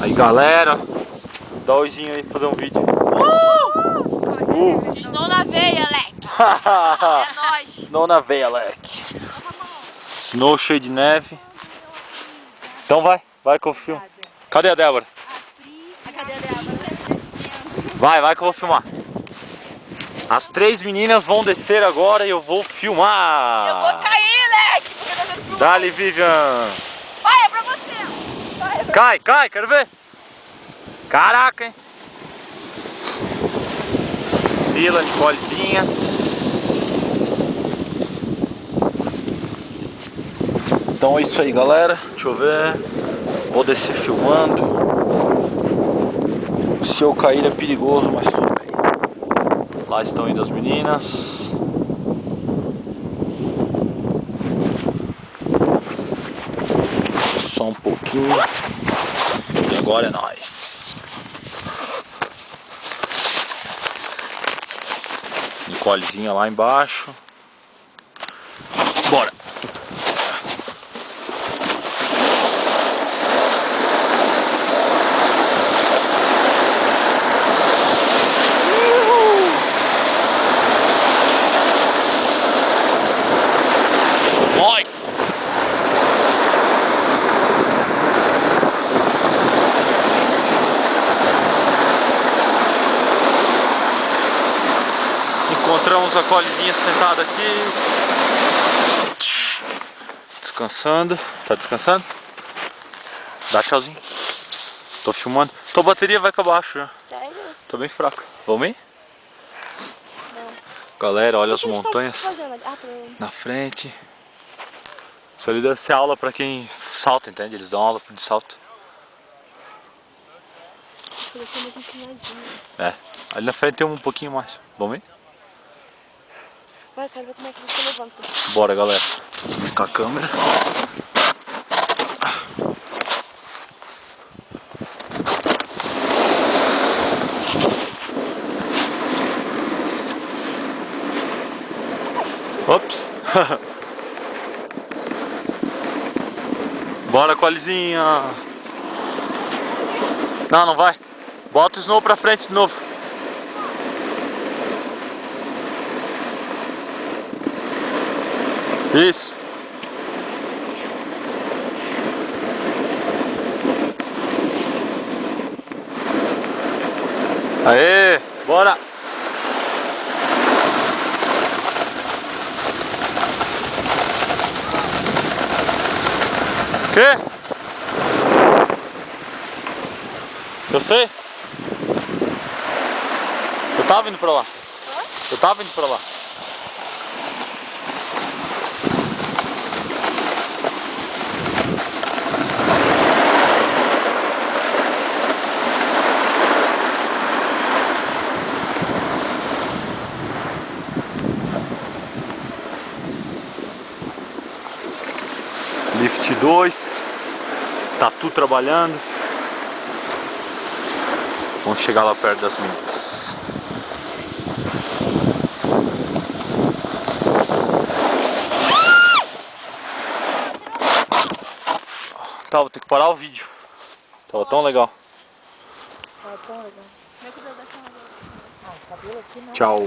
Aí galera, dá um oizinho aí, fazer um vídeo. Snow na veia, leque. É nóis. Snow na veia, leque. Snow cheio de neve. Então vai que eu filmo. Cadê a Débora? Cadê a Débora? Vai que eu vou filmar. As 3 meninas vão descer agora e eu vou filmar. Eu vou cair, leque, porque eu tô vendo filmar. Dali, Vivian. Vai, é pra você. Cai, quero ver. Caraca, hein? Sila, Nicolezinha. Então é isso aí, galera. Deixa eu ver. Vou descer filmando. Se eu cair é perigoso, mas tudo bem. Lá estão indo as meninas. Só um pouquinho. E agora é nóis. Nicolezinha lá embaixo. Bora. Nós. Encontramos a Colezinha sentada aqui, descansando. Tá descansando? Dá tchauzinho. Tô filmando. Tua bateria vai acabar, acho já. Sério? Tô bem fraca. Vamos ir? Não. Galera, olha O as que a gente tá montanhas fazendo ali? na frente. Isso ali deve ser aula pra quem salta, entende? Eles dão aula de salto. Isso daqui é mais inclinadinho. É. Ali na frente tem um pouquinho mais. Vamos ir? Vai, quero ver como é que você levanta. Bora, galera. Com a câmera. Ops. Bora, Colezinha. Não vai. Bota o Snow pra frente de novo. Isso. Aê, bora. Quê? Eu sei. Eu tava indo pra lá. Eu tava indo pra lá. Lift 2. Tatu trabalhando. Vamos chegar lá perto das meninas. Tá, vou ter que parar o vídeo. Tava tão legal. Tá tão legal. Como é que deu dessa água? Ah, o cabelo aqui não. Tchau.